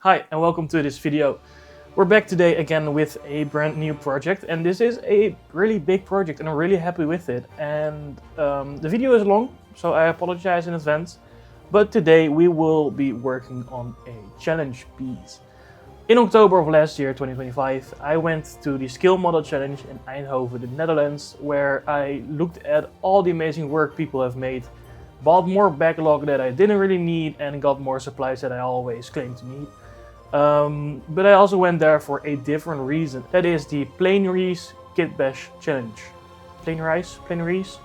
Hi and welcome to this video. We're back today again with a brand new project, and this is a really big project and I'm really happy with it. And the video is long, so I apologize in advance. But today we will be working on a challenge piece. In October of last year, 2025, I went to the Skill Model Challenge in Eindhoven, the Netherlands, where I looked at all the amazing work people have made, bought more backlog that I didn't really need, and got more supplies that I always claimed to need. But I also went there for a different reason. That is the Plainries Kitbash Challenge. Plainries?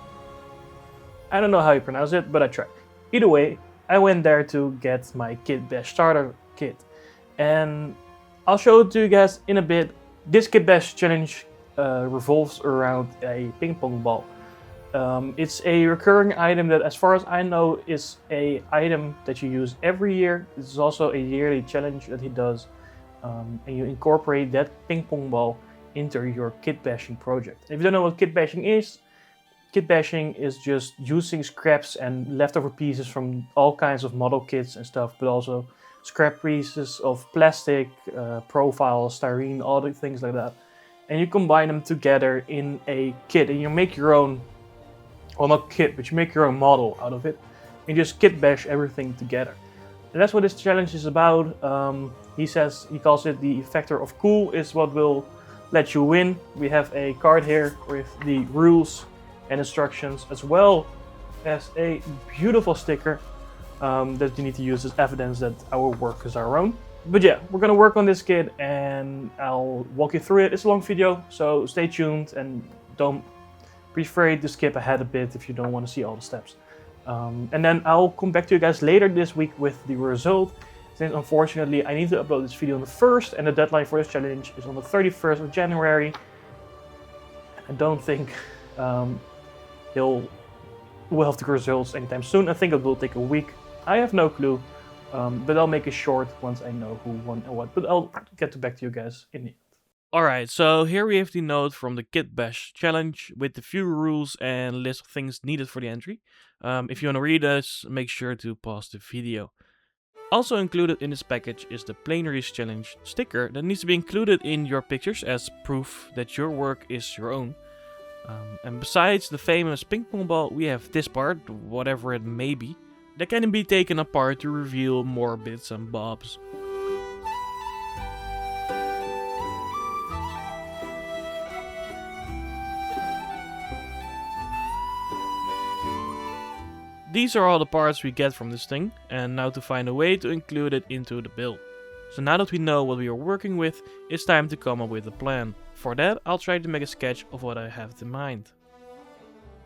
I don't know how you pronounce it, but I tried. Either way, I went there to get my Kitbash starter kit. And I'll show it to you guys in a bit. This Kitbash Challenge revolves around a ping pong ball. It's a recurring item that, as far as I know, is a item that you use every year. This is also a yearly challenge that he does, and you incorporate that ping pong ball into your kit bashing project. If you don't know what kit bashing is just using scraps and leftover pieces from all kinds of model kits and stuff, but also scrap pieces of plastic, profiles, styrene, all the things like that, and you combine them together in a kit, and you make your own. Well, not kit, but you make your own model out of it. And you just kit bash everything together. And that's what this challenge is about. He calls it the factor of cool is what will let you win. We have a card here with the rules and instructions, as well as a beautiful sticker that you need to use as evidence that our work is our own. But yeah, we're gonna work on this kit and I'll walk you through it. It's a long video, so stay tuned and don't be afraid to skip ahead a bit if you don't want to see all the steps. And then I'll come back to you guys later this week with the result, since unfortunately I need to upload this video on the 1st and the deadline for this challenge is on the 31st of January. I don't think we'll have the results anytime soon. I think it will take a week. I have no clue, but I'll make it short once I know who won and what, but I'll get back to you guys in the end. Alright, so here we have the note from the Kitbash challenge with the few rules and list of things needed for the entry. If you want to read this, make sure to pause the video. Also included in this package is the Plainries challenge sticker that needs to be included in your pictures as proof that your work is your own. And besides the famous ping pong ball, we have this part, whatever it may be, that can be taken apart to reveal more bits and bobs. These are all the parts we get from this thing, and now to find a way to include it into the build. So now that we know what we are working with, it's time to come up with a plan. For that, I'll try to make a sketch of what I have in mind.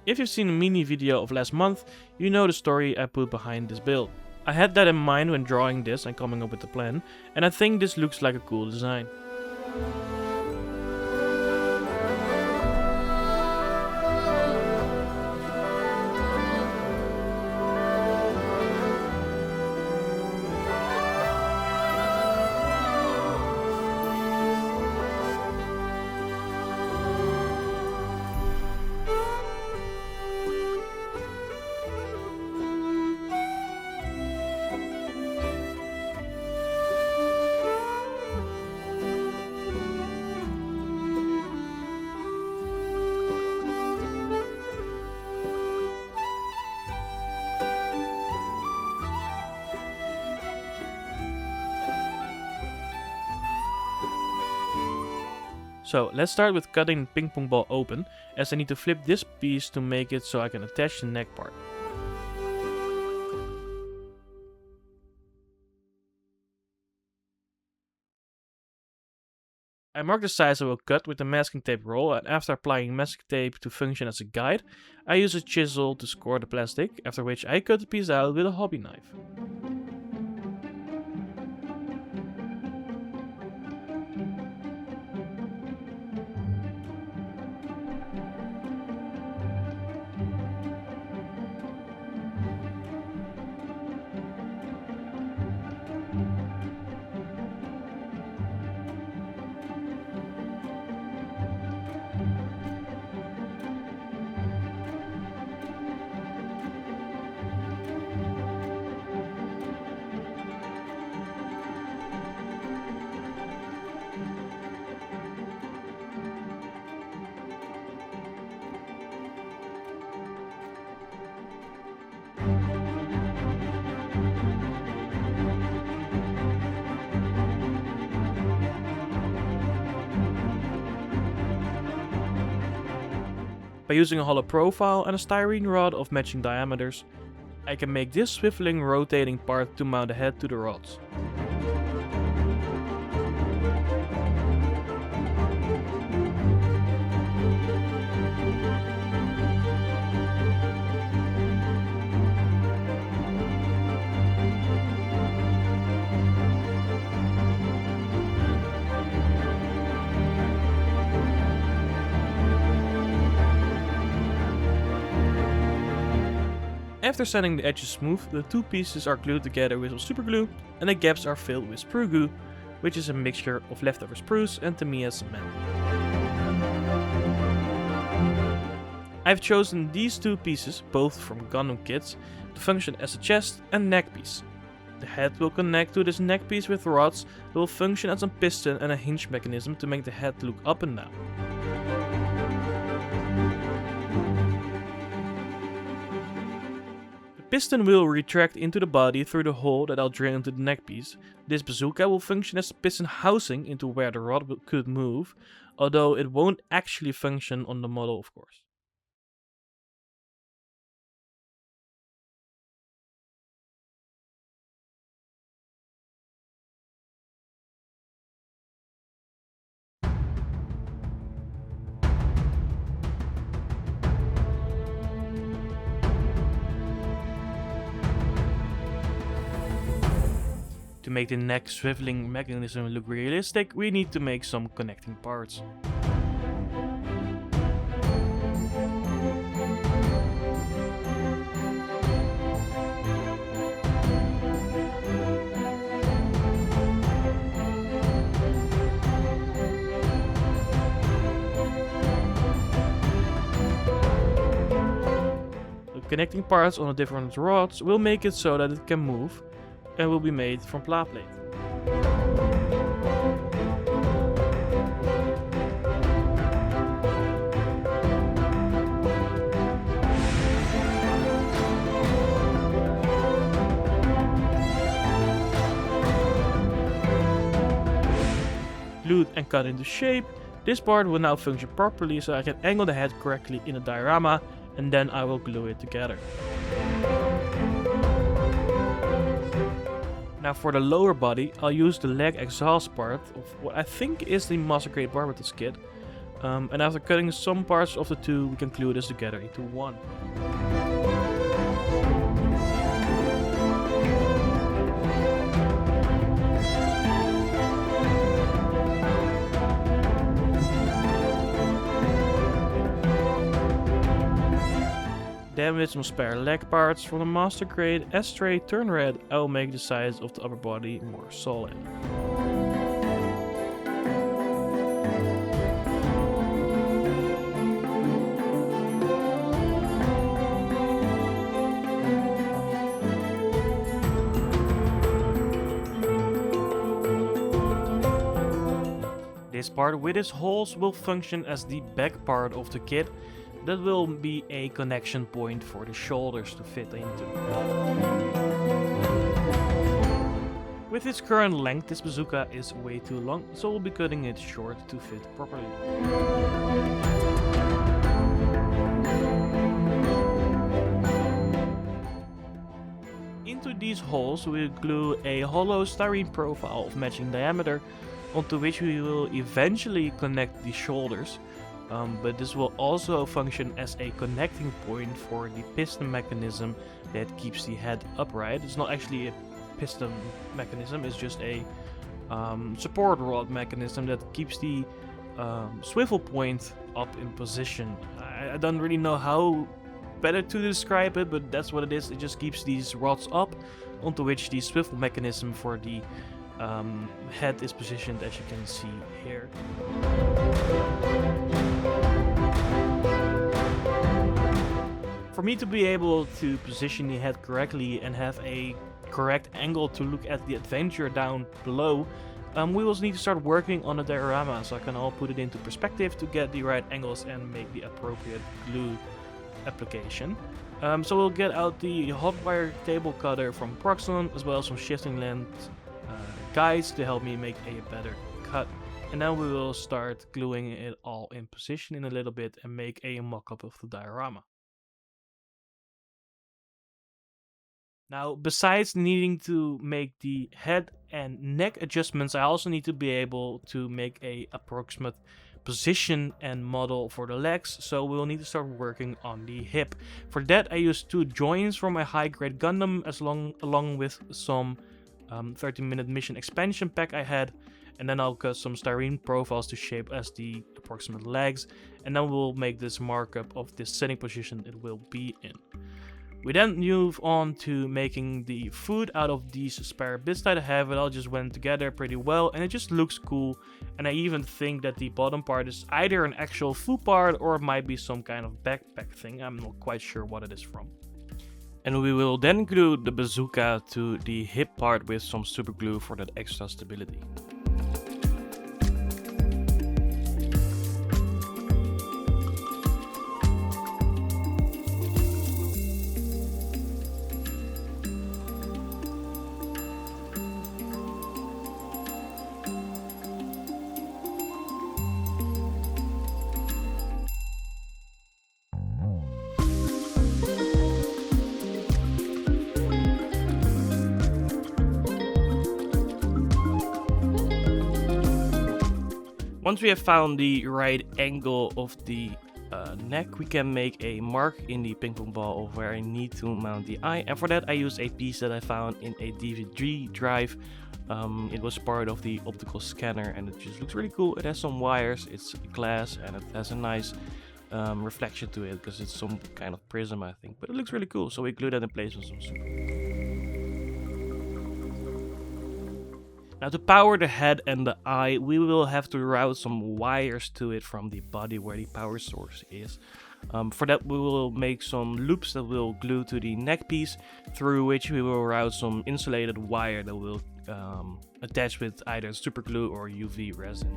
If you've seen a mini video of last month, you know the story I put behind this build. I had that in mind when drawing this and coming up with the plan, and I think this looks like a cool design. So let's start with cutting the ping pong ball open, as I need to flip this piece to make it so I can attach the neck part. I mark the size I will cut with the masking tape roll, and after applying masking tape to function as a guide, I use a chisel to score the plastic, after which I cut the piece out with a hobby knife. By using a hollow profile and a styrene rod of matching diameters, I can make this swiveling rotating part to mount the head to the rods. After sanding the edges smooth, the two pieces are glued together with some super glue and the gaps are filled with sprue glue, which is a mixture of leftover sprues and Tamiya cement. I've chosen these two pieces, both from Gundam kits, to function as a chest and neck piece. The head will connect to this neck piece with rods that will function as a piston and a hinge mechanism to make the head look up and down. The piston will retract into the body through the hole that I'll drill into the neck piece. This bazooka will function as a piston housing into where the rod could move, although it won't actually function on the model, of course. To make the neck swiveling mechanism look realistic, we need to make some connecting parts. The connecting parts on the different rods will make it so that it can move, and will be made from pla plate. Glued and cut into shape, this part will now function properly so I can angle the head correctly in a diorama, and then I will glue it together. Now for the lower body, I'll use the leg exhaust part of what I think is the Master Grade Barbatos kit. And after cutting some parts of the two, we can glue this together into one. Then with some spare leg parts from the Master Grade STA Turn Red, I will make the sides of the upper body more solid. This part with its holes will function as the back part of the kit. That will be a connection point for the shoulders to fit into. With its current length, this bazooka is way too long, so we'll be cutting it short to fit properly. Into these holes we'll glue a hollow styrene profile of matching diameter, onto which we will eventually connect the shoulders. But this will also function as a connecting point for the piston mechanism that keeps the head upright. It's not actually a piston mechanism, it's just a support rod mechanism that keeps the swivel point up in position. I don't really know how better to describe it, but that's what it is. It just keeps these rods up, onto which the swivel mechanism for the head is positioned, as you can see here. For me to be able to position the head correctly and have a correct angle to look at the adventure down below, we will need to start working on a diorama so I can all put it into perspective to get the right angles and make the appropriate glue application. So we'll get out the hot wire table cutter from Procon, as well as some shifting length guides to help me make a better cut. And then we will start gluing it all in position in a little bit and make a mock-up of the diorama. Now, besides needing to make the head and neck adjustments, I also need to be able to make a approximate position and model for the legs, so we'll need to start working on the hip. For that, I used 2 joints from a high-grade Gundam along with some 30-minute mission expansion pack I had, and then I'll cut some styrene profiles to shape as the approximate legs, and then we'll make this markup of this setting position it will be in. We then move on to making the food out of these spare bits that I have. It all just went together pretty well and it just looks cool. And I even think that the bottom part is either an actual food part or it might be some kind of backpack thing. I'm not quite sure what it is from. And we will then glue the bazooka to the hip part with some super glue for that extra stability. Once we have found the right angle of the neck, we can make a mark in the ping pong ball of where I need to mount the eye. And for that I use a piece that I found in a DVD drive. It was part of the optical scanner and it just looks really cool. It has some wires, it's glass, and it has a nice reflection to it because it's some kind of prism, I think. But it looks really cool, so we glue that in place with some super. Now to power the head and the eye, we will have to route some wires to it from the body where the power source is. For that we will make some loops that we'll glue to the neck piece, through which we will route some insulated wire that will attach with either super glue or UV resin.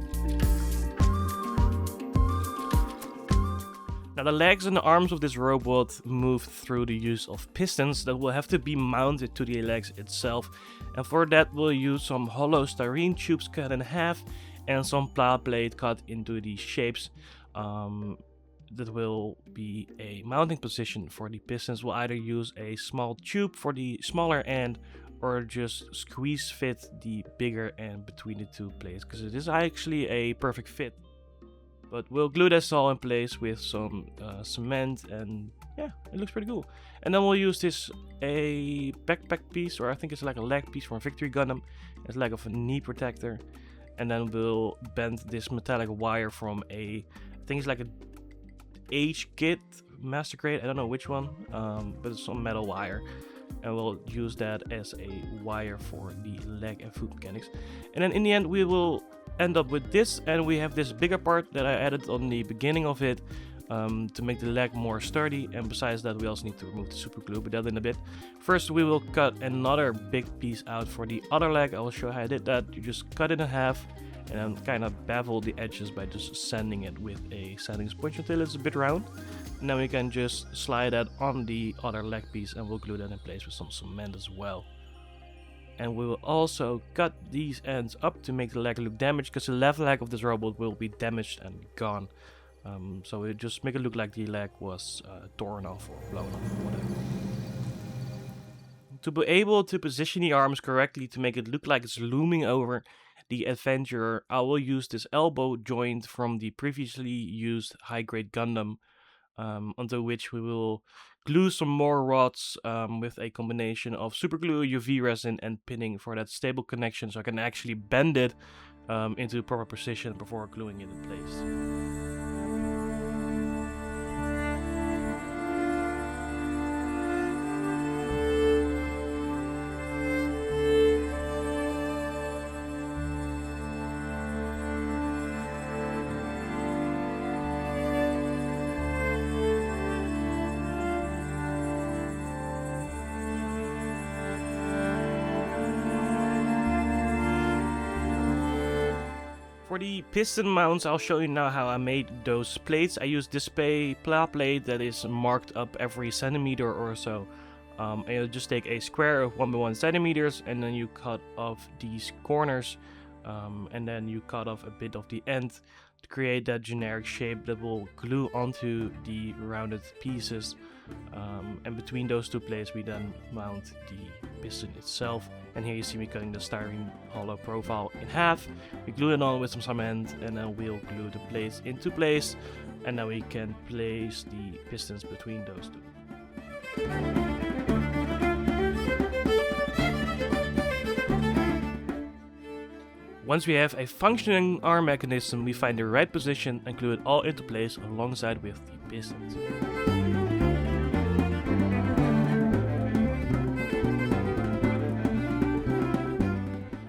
Now the legs and the arms of this robot move through the use of pistons that will have to be mounted to the legs itself, and for that we'll use some hollow styrene tubes cut in half and some pla plate cut into the shapes that will be a mounting position for the pistons. We'll either use a small tube for the smaller end or just squeeze fit the bigger end between the two plates, because it is actually a perfect fit. But we'll glue this all in place with some cement, and yeah, it looks pretty cool. And then we'll use this a backpack piece, or I think it's like a leg piece from a Victory Gundam. It's like a knee protector. And then we'll bend this metallic wire from I think it's like a H-Kit Master Grade, I don't know which one, but it's some metal wire. And we'll use that as a wire for the leg and foot mechanics. And then in the end we will end up with this, and we have this bigger part that I added on the beginning of it to make the leg more sturdy. And besides that we also need to remove the super glue, but that in a bit. First we will cut another big piece out for the other leg. I will show how I did that. You just cut it in half and then kind of bevel the edges by just sanding it with a sanding sponge until it's a bit round. And then we can just slide that on the other leg piece and we'll glue that in place with some cement as well. And we will also cut these ends up to make the leg look damaged, because the left leg of this robot will be damaged and gone. So we just make it look like the leg was torn off or blown off or whatever. To be able to position the arms correctly to make it look like it's looming over the adventurer, I will use this elbow joint from the previously used high-grade Gundam, onto which we will glue some more rods with a combination of super glue, UV resin, and pinning for that stable connection, so I can actually bend it into proper position before gluing it in place. For the piston mounts, I'll show you now how I made those plates. I used this pla plate that is marked up every centimeter or so. And you'll just take a square of 1 by 1 centimeters, and then you cut off these corners and then you cut off a bit of the end to create that generic shape that will glue onto the rounded pieces. And between those two plates we then mount the piston itself. And here you see me cutting the styrene hollow profile in half. We glue it on with some cement, and then we'll glue the plates into place, and now we can place the pistons between those two. Once we have a functioning arm mechanism, we find the right position and glue it all into place alongside with the pistons.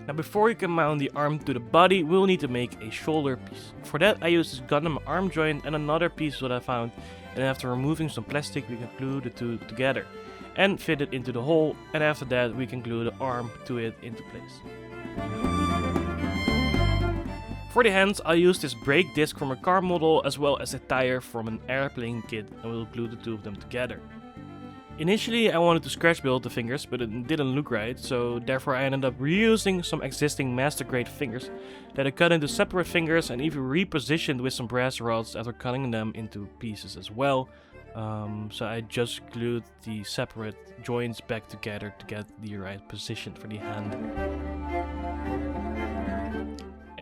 Now before we can mount the arm to the body, we'll need to make a shoulder piece. For that I use this gundam arm joint and another piece that I found, and after removing some plastic we can glue the two together and fit it into the hole, and after that we can glue the arm to it into place. For the hands, I'll use this brake disc from a car model as well as a tire from an airplane kit, and we'll glue the two of them together. Initially I wanted to scratch build the fingers, but it didn't look right, so therefore I ended up reusing some existing master grade fingers that I cut into separate fingers and even repositioned with some brass rods after cutting them into pieces as well. So I just glued the separate joints back together to get the right position for the hand.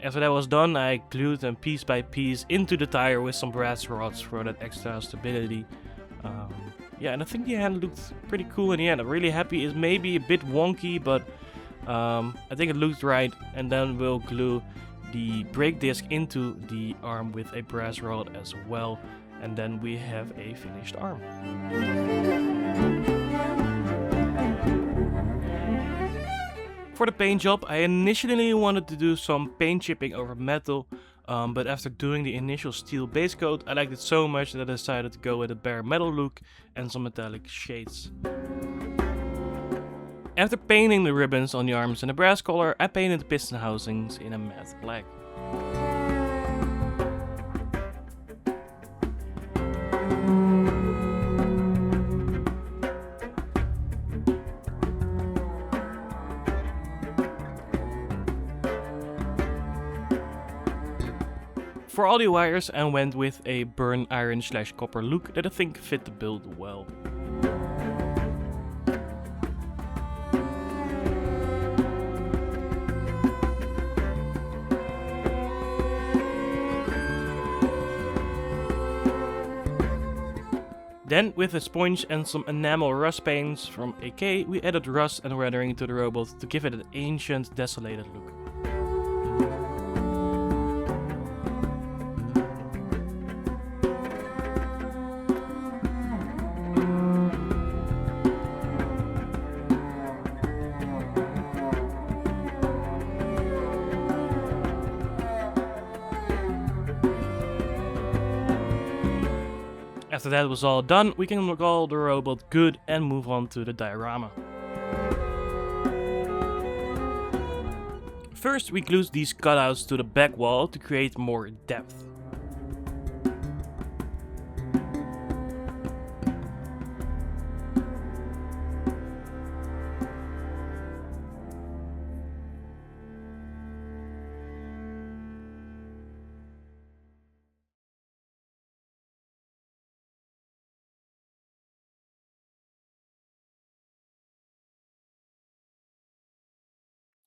After that was done, I glued them piece by piece into the tire with some brass rods for that extra stability. Yeah, and I think the hand looked pretty cool in the end. I'm really happy. It's maybe a bit wonky, but I think it looked right. And then we'll glue the brake disc into the arm with a brass rod as well. And then we have a finished arm. For the paint job, I initially wanted to do some paint chipping over metal, but after doing the initial steel base coat, I liked it so much that I decided to go with a bare metal look and some metallic shades. After painting the ribbons on the arms in a brass color, I painted the piston housings in a matte black. For all the wires, I went with a burn iron / copper look that I think fit the build well. Then, with a sponge and some enamel rust paints from AK, we added rust and weathering to the robot to give it an ancient, desolated look. After that was all done, we can call the robot good and move on to the diorama. First we glued these cutouts to the back wall to create more depth.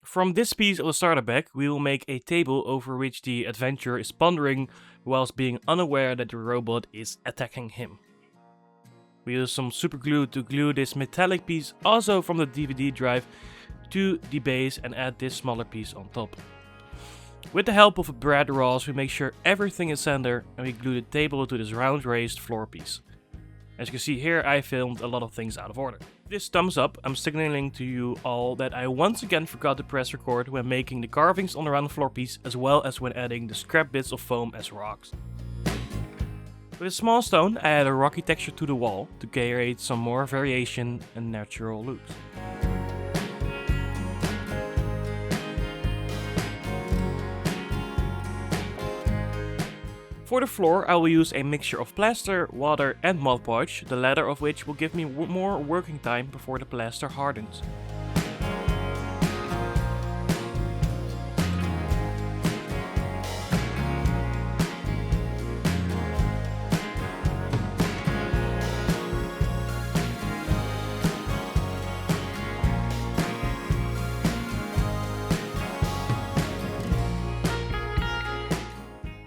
From this piece of the starter pack, we will make a table over which the adventurer is pondering whilst being unaware that the robot is attacking him. We use some super glue to glue this metallic piece also from the DVD drive to the base and add this smaller piece on top. With the help of a brad raws, we make sure everything is center and we glue the table to this round raised floor piece. As you can see here, I filmed a lot of things out of order. This thumbs up, I'm signaling to you all that I once again forgot to press record when making the carvings on the round floor piece, as well as when adding the scrap bits of foam as rocks. With a small stone, I add a rocky texture to the wall to create some more variation and natural looks. For the floor, I will use a mixture of plaster, water and Mod Podge, the latter of which will give me more working time before the plaster hardens.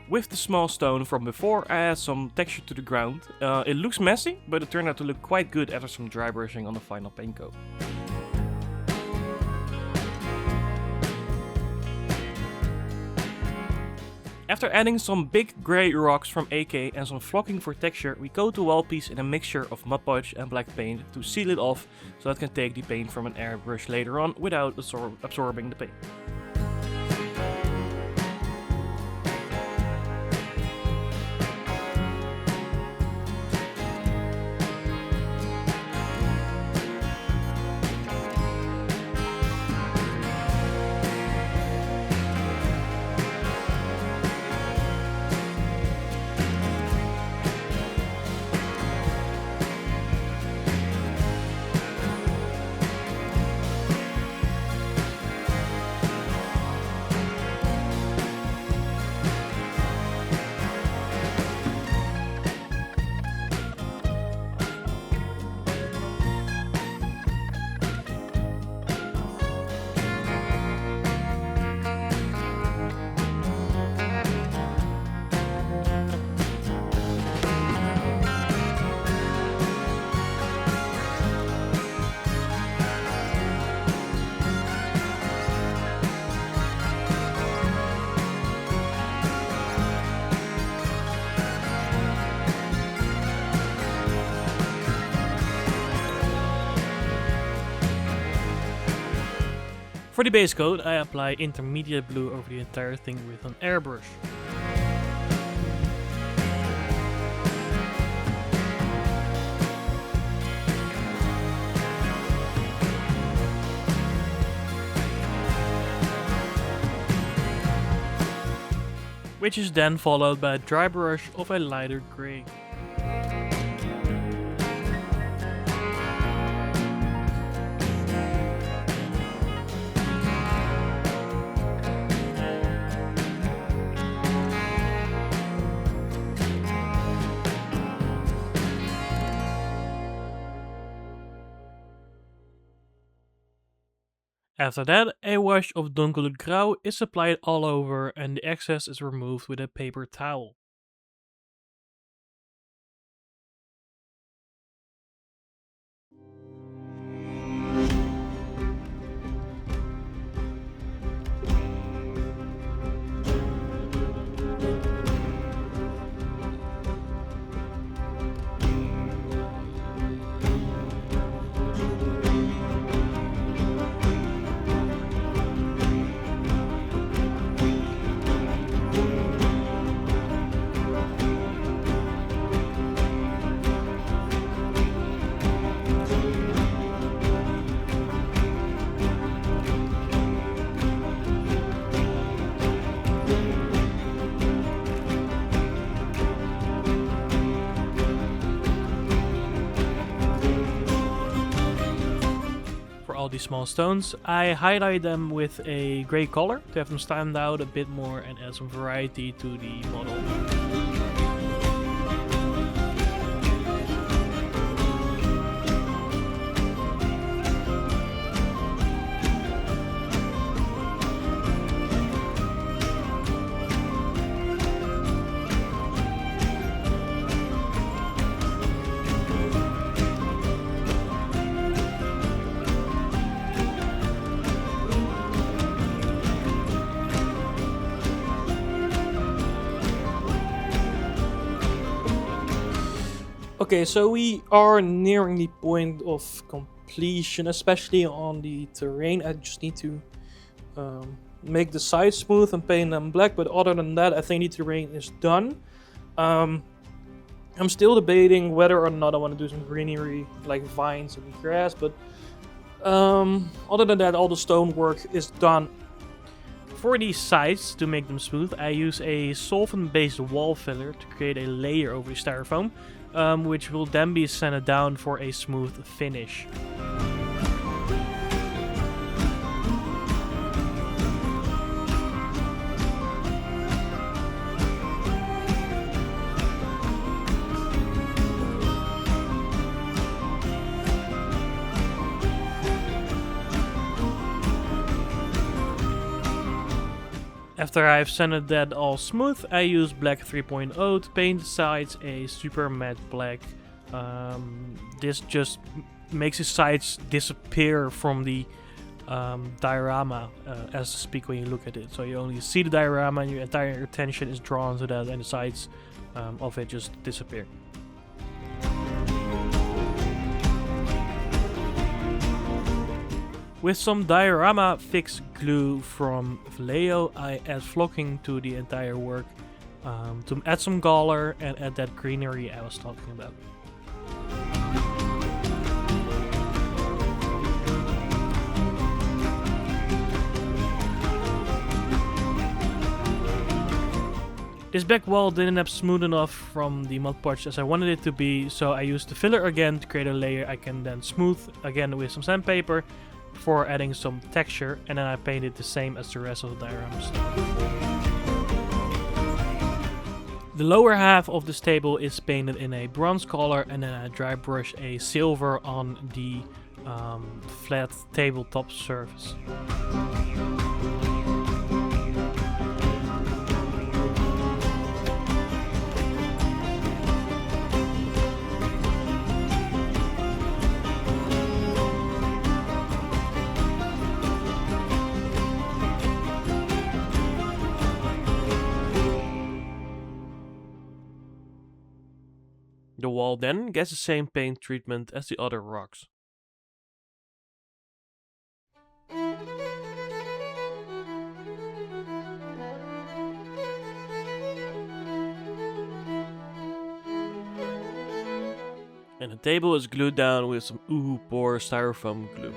With the small stone from before, I add some texture to the ground. It looks messy, but it turned out to look quite good after some dry brushing on the final paint coat. After adding some big grey rocks from AK and some flocking for texture, we coat the wall piece in a mixture of mud podge and black paint to seal it off so it can take the paint from an airbrush later on without absorbing the paint. For the base coat, I apply intermediate blue over the entire thing with an airbrush. Which is then followed by a dry brush of a lighter grey. After that, a wash of donkerblue grau is applied all over and the excess is removed with a paper towel. All these small stones, I highlight them with a grey color to have them stand out a bit more and add some variety to the model. Okay, so we are nearing the point of completion, especially on the terrain. I just need to make the sides smooth and paint them black, but other than that, I think the terrain is done. I'm still debating whether or not I want to do some greenery, like vines and grass, but other than that, all the stonework is done. For these sides, to make them smooth, I use a solvent-based wall filler to create a layer over the styrofoam, which will then be sanded down for a smooth finish. After I've sanded that all smooth, I use black 3.0 to paint the sides a super matte black. This just makes the sides disappear from the diorama, as to speak, when you look at it. So you only see the diorama and your entire attention is drawn to that, and the sides of it just disappear. With some diorama fixed glue from Vallejo, I add flocking to the entire work to add some color and add that greenery I was talking about. This back wall didn't have smooth enough from the Mod Podge as I wanted it to be, so I used the filler again to create a layer I can then smooth again with some sandpaper before adding some texture, and then I painted the same as the rest of the diorama stuff. The lower half of this table is painted in a bronze color, and then I dry brush a silver on the flat tabletop surface. The wall then gets the same paint treatment as the other rocks. And the table is glued down with some Uhu Por styrofoam glue.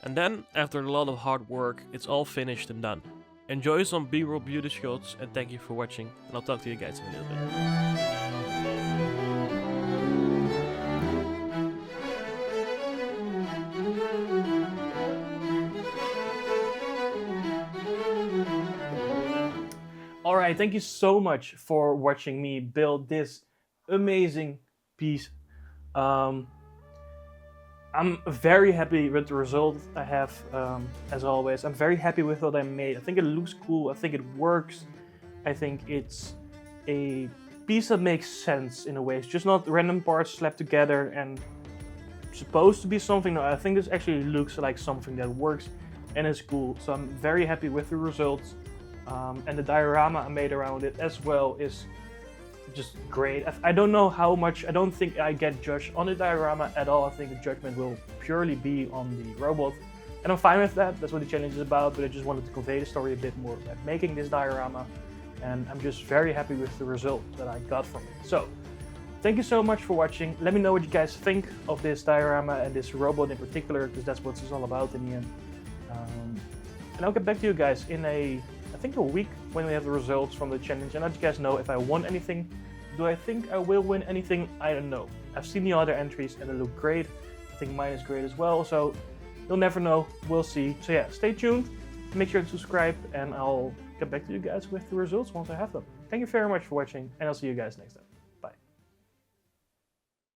And then, after a lot of hard work, it's all finished and done. Enjoy some B-roll beauty shots, and thank you for watching, and I'll talk to you guys in a little bit. Alright, thank you so much for watching me build this amazing piece. I'm very happy with the result I have, as always. I'm very happy with what I made. I think it looks cool, I think it works. I think it's a piece that makes sense in a way. It's just not random parts slapped together and supposed to be something. No, I think this actually looks like something that works and is cool. So I'm very happy with the results. And the diorama I made around it as well is just great. I don't know how much, I don't think I get judged on the diorama at all. I think the judgment will purely be on the robot. And I'm fine with that, that's what the challenge is about, but I just wanted to convey the story a bit more by making this diorama. And I'm just very happy with the result that I got from it. So, thank you so much for watching. Let me know what you guys think of this diorama and this robot in particular, because that's what it's all about in the end. And I'll get back to you guys in I think a week when we have the results from the challenge, and let you guys know if I won anything. Do I think I will win anything? I don't know. I've seen the other entries and they look great. I think mine is great as well, so you'll never know. We'll see. So yeah, stay tuned, make sure to subscribe, and I'll get back to you guys with the results once I have them. Thank you very much for watching, and I'll see you guys next time.